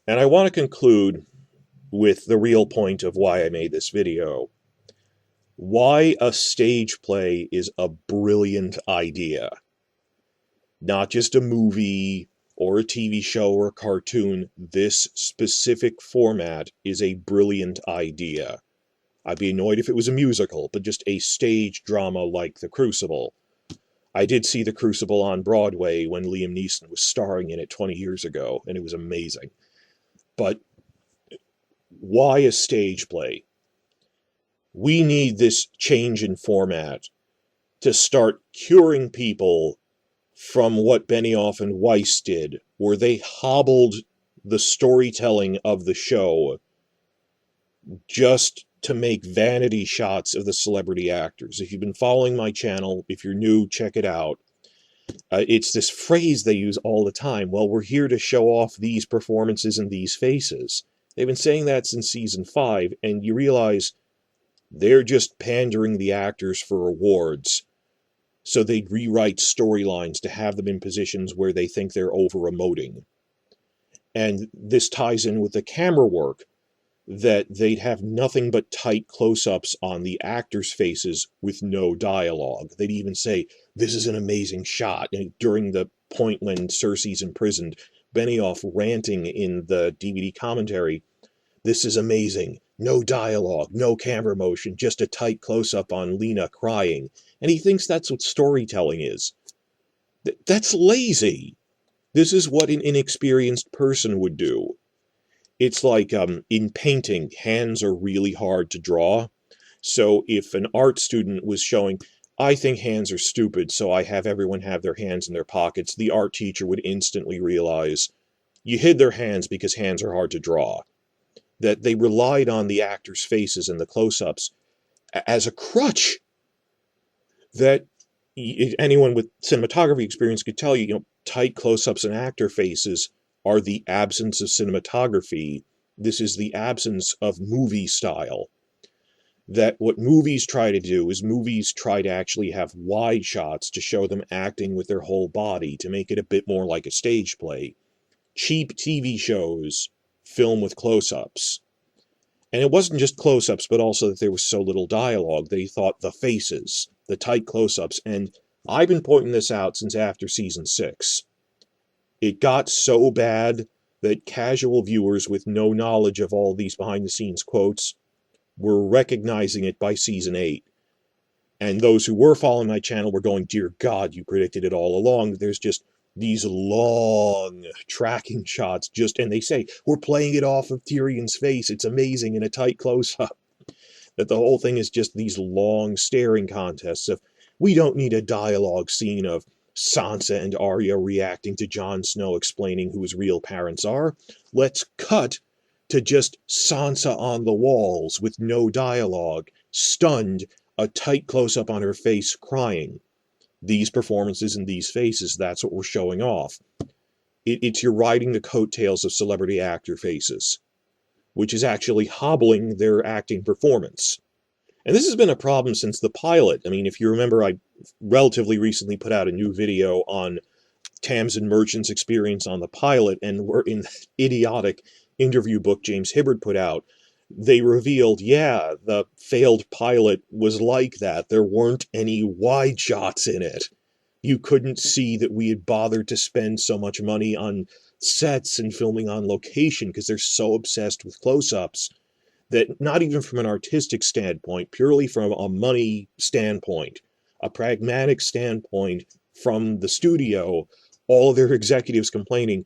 And I want to conclude with the real point of why I made this video. Why a stage play is a brilliant idea. Not just a movie or a TV show or a cartoon. This specific format is a brilliant idea. I'd be annoyed if it was a musical, but just a stage drama like The Crucible. I did see The Crucible on Broadway when Liam Neeson was starring in it 20 years ago, and it was amazing. But why a stage play? We need this change in format to start curing people from what Benioff and Weiss did, where they hobbled the storytelling of the show just to make vanity shots of the celebrity actors. If you've been following my channel, if you're new, check it out. It's this phrase they use all the time. Well, we're here to show off these performances and these faces. They've been saying that since season 5, and you realize they're just pandering the actors for awards. So they rewrite storylines to have them in positions where they think they're over-emoting. And this ties in with the camera work, that they'd have nothing but tight close-ups on the actors' faces with no dialogue. They'd even say, this is an amazing shot. And during the point when Cersei's imprisoned, Benioff ranting in the DVD commentary, this is amazing. No dialogue, no camera motion, just a tight close-up on Lena crying. And he thinks that's what storytelling is. That's lazy. This is what an inexperienced person would do. It's like in painting, hands are really hard to draw. So if an art student was showing, I think hands are stupid, so I have everyone have their hands in their pockets, the art teacher would instantly realize you hid their hands because hands are hard to draw. That they relied on the actors' faces and the close-ups as a crutch. That anyone with cinematography experience could tell you, tight close-ups and actor faces are the absence of cinematography. This is the absence of movie style. That what movies try to do is movies try to actually have wide shots to show them acting with their whole body, to make it a bit more like a stage play. Cheap TV shows film with close-ups. And it wasn't just close-ups, but also that there was so little dialogue that he thought the faces, the tight close-ups, and I've been pointing this out since after season 6. It got so bad that casual viewers with no knowledge of all these behind-the-scenes quotes were recognizing it by season 8. And those who were following my channel were going, dear God, you predicted it all along. There's just these long tracking shots, and they say, we're playing it off of Tyrion's face. It's amazing in a tight close-up. That the whole thing is just these long staring contests of, we don't need a dialogue scene of Sansa and Arya reacting to Jon Snow explaining who his real parents are. Let's cut to just Sansa on the walls with no dialogue, stunned, a tight close-up on her face crying. These performances and these faces, that's what we're showing off. It's you're riding the coattails of celebrity actor faces, which is actually hobbling their acting performance. And this has been a problem since the pilot. I mean, if you remember, I relatively recently put out a new video on Tamsin Merchant's experience on the pilot, and we're in the idiotic interview book James Hibbard put out. They revealed, yeah, the failed pilot was like that. There weren't any wide shots in it. You couldn't see that we had bothered to spend so much money on sets and filming on location because they're so obsessed with close-ups that not even from an artistic standpoint, purely from a money standpoint, a pragmatic standpoint from the studio, all of their executives complaining,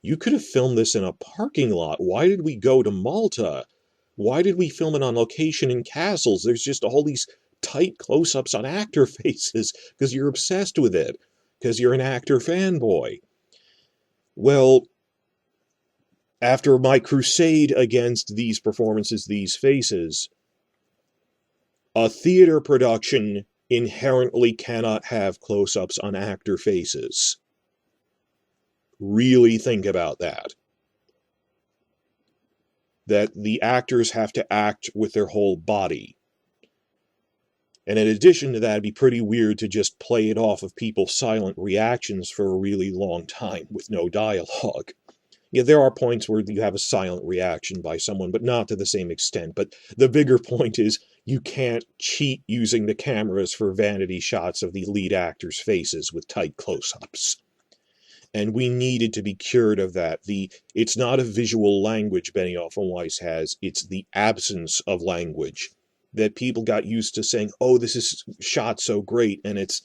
you could have filmed this in a parking lot. Why did we go to Malta? Why did we film it on location in castles? There's just all these tight close-ups on actor faces because you're obsessed with it, because you're an actor fanboy. Well, after my crusade against these performances, these faces, a theater production inherently cannot have close-ups on actor faces. Really think about that. That the actors have to act with their whole body. And in addition to that, it'd be pretty weird to just play it off of people's silent reactions for a really long time with no dialogue. Yeah, there are points where you have a silent reaction by someone, but not to the same extent. But the bigger point is you can't cheat using the cameras for vanity shots of the lead actors' faces with tight close-ups. And we needed to be cured of that. It's not a visual language Benioff and Weiss has, it's the absence of language. That people got used to saying, oh, this is shot so great, and it's,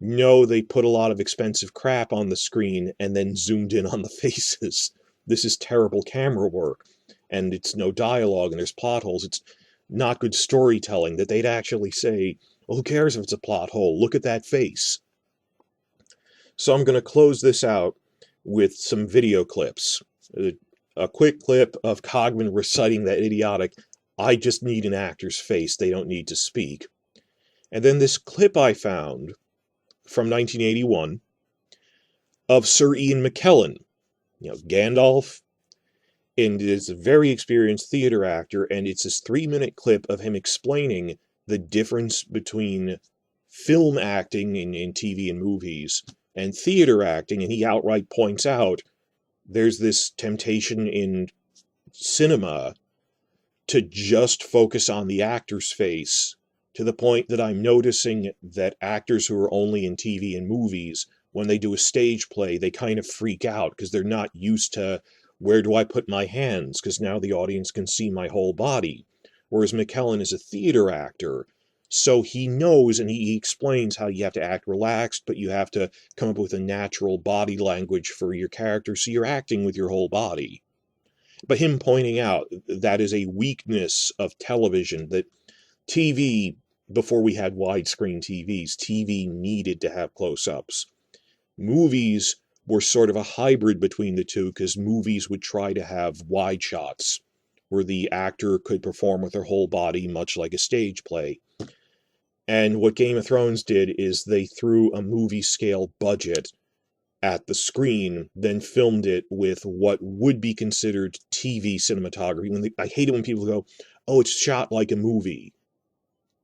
no, they put a lot of expensive crap on the screen and then zoomed in on the faces. This is terrible camera work, and it's no dialogue, and there's plot holes. It's not good storytelling. That they'd actually say, well, who cares if it's a plot hole? Look at that face. So I'm going to close this out with some video clips. A quick clip of Cogman reciting that idiotic, I just need an actor's face, they don't need to speak. And then this clip I found from 1981 of Sir Ian McKellen, Gandalf, and is a very experienced theater actor, and it's this 3-minute clip of him explaining the difference between film acting in TV and movies and theater acting, and he outright points out there's this temptation in cinema to just focus on the actor's face, to the point that I'm noticing that actors who are only in TV and movies, when they do a stage play, they kind of freak out because they're not used to, where do I put my hands? Because now the audience can see my whole body. Whereas McKellen is a theater actor, so he knows, and he explains how you have to act relaxed, but you have to come up with a natural body language for your character, so you're acting with your whole body. But him pointing out that is a weakness of television, that TV, before we had widescreen TVs, TV needed to have close-ups. Movies were sort of a hybrid between the two, because movies would try to have wide shots, where the actor could perform with their whole body, much like a stage play. And what Game of Thrones did is they threw a movie-scale budget at the screen, then filmed it with what would be considered TV cinematography. I hate it when people go, oh, it's shot like a movie.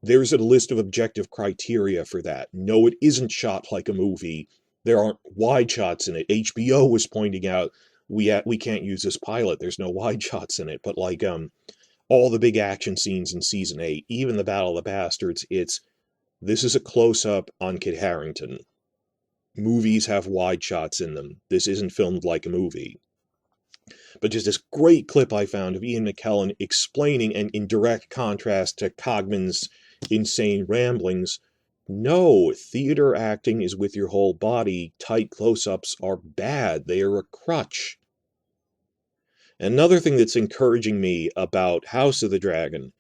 There's a list of objective criteria for that. No, it isn't shot like a movie. There aren't wide shots in it. HBO was pointing out, we can't use this pilot. There's no wide shots in it. But like all the big action scenes in season 8, even the Battle of the Bastards, this is a close-up on Kit Harington. Movies have wide shots in them. This isn't filmed like a movie. But just this great clip I found of Ian McKellen explaining, and in direct contrast to Cogman's insane ramblings, no, theater acting is with your whole body. Tight close-ups are bad. They are a crutch. Another thing that's encouraging me about House of the Dragon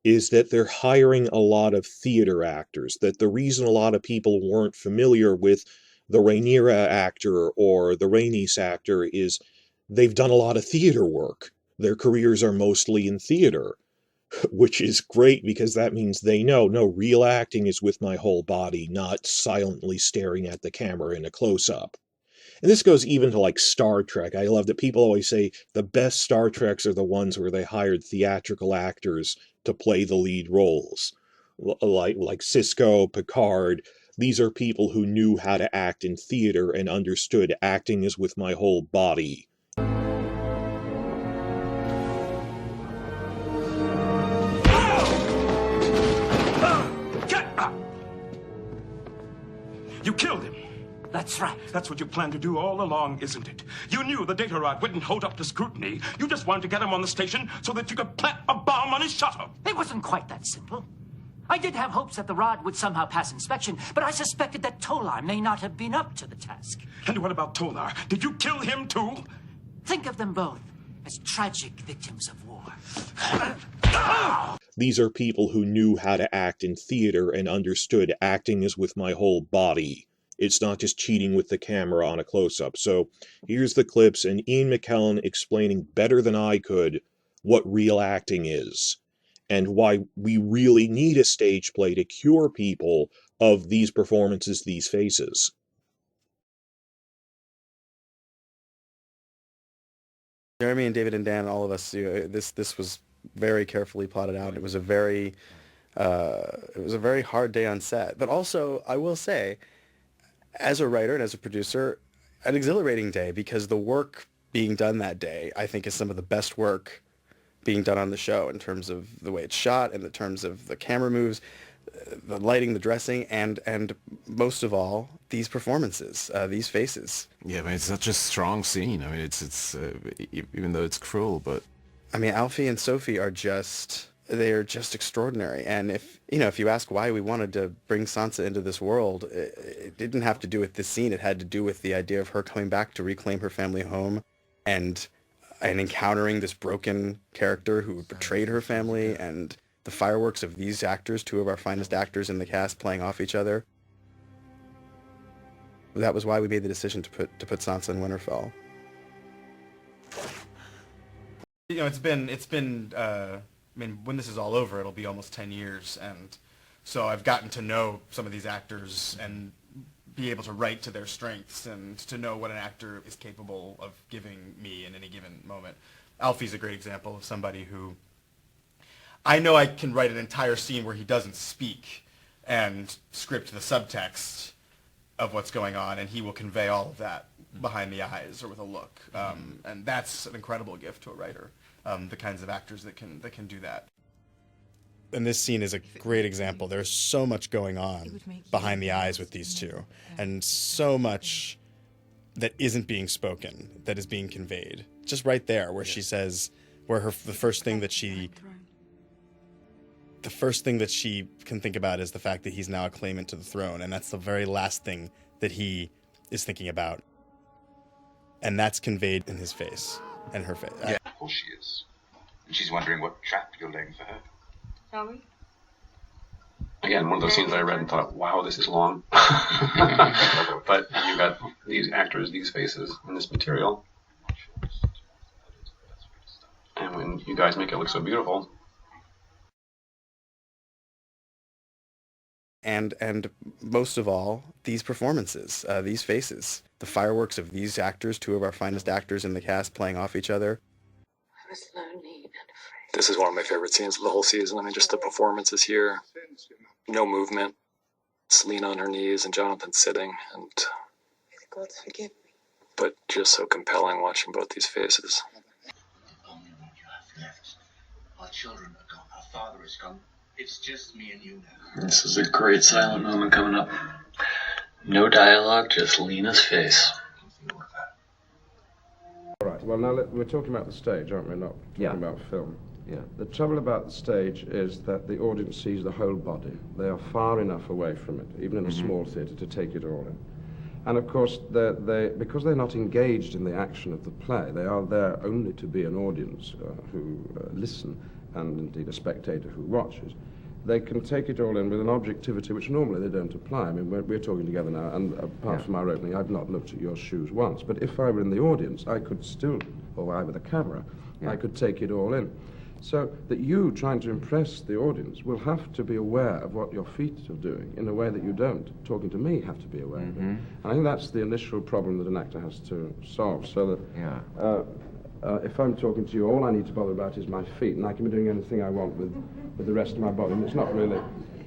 is that they're hiring a lot of theater actors, that the reason a lot of people weren't familiar with the Rhaenyra actor or the Rhaenys actor is they've done a lot of theater work. Their careers are mostly in theater, which is great because that means they know, no, real acting is with my whole body, not silently staring at the camera in a close-up. And this goes even to like Star Trek. I love that people always say the best Star Treks are the ones where they hired theatrical actors to play the lead roles. Like Sisko, Picard. These are people who knew how to act in theater and understood acting is with my whole body. Get up! You killed him. That's right. That's what you planned to do all along, isn't it? You knew the data rod wouldn't hold up to scrutiny. You just wanted to get him on the station so that you could plant a bomb on his shutter. It wasn't quite that simple. I did have hopes that the rod would somehow pass inspection, but I suspected that Tolar may not have been up to the task. And what about Tolar? Did you kill him too? Think of them both as tragic victims of war. These are people who knew how to act in theater and understood acting is with my whole body. It's not just cheating with the camera on a close-up. So here's the clips, and Ian McKellen explaining better than I could what real acting is, and why we really need a stage play to cure people of these performances, these faces. Jeremy and David and Dan, all of us, this was very carefully plotted out. It was a very hard day on set. But also, I will say, as a writer and as a producer, an exhilarating day, because the work being done that day, I think, is some of the best work being done on the show in terms of the way it's shot, in the terms of the camera moves, the lighting, the dressing, and most of all, these performances, these faces. Yeah, I mean, it's such a strong scene. I mean, it's even though it's cruel, but I mean, Alfie and Sophie are they're just extraordinary. And if you ask why we wanted to bring Sansa into this world, it didn't have to do with this scene. It had to do with the idea of her coming back to reclaim her family home and encountering this broken character who betrayed her family, and the fireworks of these actors, two of our finest actors in the cast, playing off each other. That was why we made the decision to put Sansa in Winterfell. You know, it's been. I mean, when this is all over, it'll be almost 10 years, and so I've gotten to know some of these actors and be able to write to their strengths and to know what an actor is capable of giving me in any given moment. Alfie's a great example of somebody who I know I can write an entire scene where he doesn't speak and script the subtext of what's going on, and he will convey all of that behind the eyes or with a look. And that's an incredible gift to a writer, the kinds of actors that can do that. And this scene is a great example. There's so much going on behind the eyes with these two, and so much that isn't being spoken, that is being conveyed. Just right there, where she says, the first thing that she can think about is the fact that he's now a claimant to the throne, and that's the very last thing that he is thinking about. And that's conveyed in his face and her face. Yeah, of course she is. And she's wondering what trap you're laying for her. Shall we? Again, one of those scenes I read and thought, wow, this is long. But you got these actors, these faces, and this material. And when you guys make it look so beautiful. And most of all, these performances, these faces, the fireworks of these actors, two of our finest actors in the cast, playing off each other. I was lonely and afraid. This is one of my favorite scenes of the whole season. I mean, just the performances here. No movement. Selena on her knees and Jonathan sitting. And May the gods forgive me. but just so compelling watching both these faces. Only what you have left. Our children are gone. Our father is gone. It's just me and you now. This is a great silent moment coming up. No dialogue, just Lena's face. All right, well, now we're talking about the stage, aren't we? Not talking about film. Yeah. The trouble about the stage is that the audience sees the whole body. They are far enough away from it, even in a small theatre, to take it all in. And of course, because they're not engaged in the action of the play, they are there only to be an audience who listen, and indeed a spectator who watches. They can take it all in with an objectivity which normally they don't apply. I mean, we're talking together now, and apart from our opening, I've not looked at your shoes once. But if I were in the audience, I could still, or I with a camera, I could take it all in. So that you, trying to impress the audience, will have to be aware of what your feet are doing in a way that you don't, talking to me, have to be aware of it. And I think that's the initial problem that an actor has to solve, so that if I'm talking to you, all I need to bother about is my feet, and I can be doing anything I want with the rest of my body, and it's not really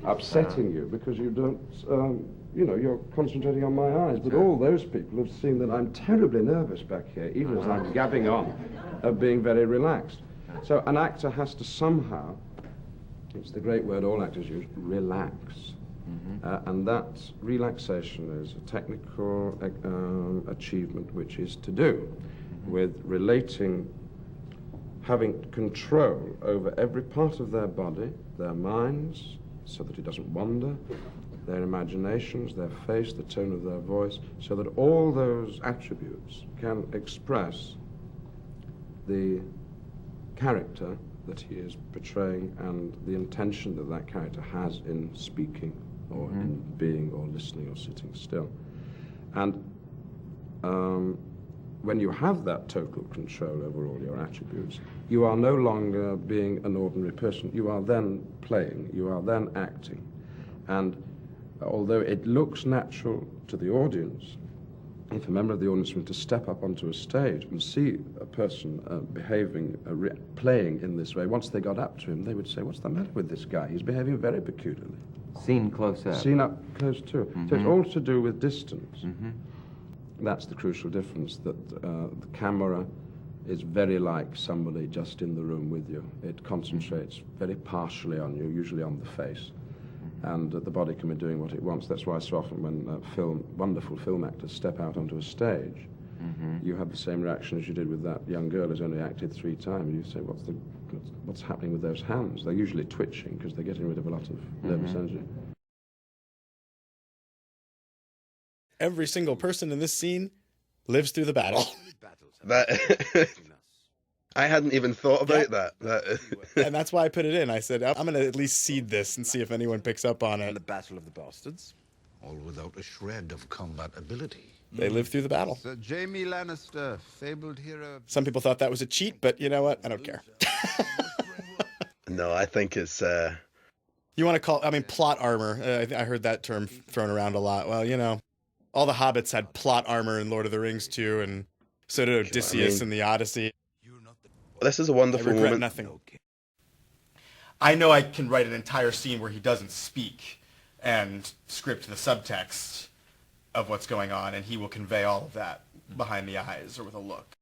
upsetting you, because you don't, you're concentrating on my eyes. But all those people have seen that I'm terribly nervous back here, even as I'm gabbing on, of being very relaxed. So an actor has to somehow, it's the great word all actors use, relax. And that relaxation is a technical achievement which is to do with having control over every part of their body, their minds, so that it doesn't wander, their imaginations, their face, the tone of their voice, so that all those attributes can express the character that he is portraying and the intention that that character has in speaking or in being or listening or sitting still. And when you have that total control over all your attributes, you are no longer being an ordinary person. You are then playing, you are then acting. And although it looks natural to the audience, if a member of the audience were to step up onto a stage and see a person behaving, playing in this way, once they got up to him, they would say, what's the matter with this guy? He's behaving very peculiarly. Seen close up. Seen up close too. So it's all to do with distance. That's the crucial difference, that the camera is very like somebody just in the room with you. It concentrates very partially on you, usually on the face, and the body can be doing what it wants. That's why so often when wonderful film actors step out onto a stage, you have the same reaction as you did with that young girl who's only acted 3 times. You say, what's happening with those hands? They're usually twitching because they're getting rid of a lot of nervous energy. Every single person in this scene lives through the battle. I hadn't even thought about that. And that's why I put it in. I said, I'm going to at least seed this and see if anyone picks up on it. The Battle of the Bastards, all without a shred of combat ability. They live through the battle. Sir Jaime Lannister, fabled hero. Some people thought that was a cheat, but you know what? I don't care. No, I think it's... You want to call... I mean, plot armor. I heard that term thrown around a lot. Well, you know, all the hobbits had plot armor in Lord of the Rings, too, and so did Odysseus in the Odyssey. This is a wonderful I regret moment. Nothing. I know I can write an entire scene where he doesn't speak and script the subtext of what's going on, and he will convey all of that behind the eyes or with a look.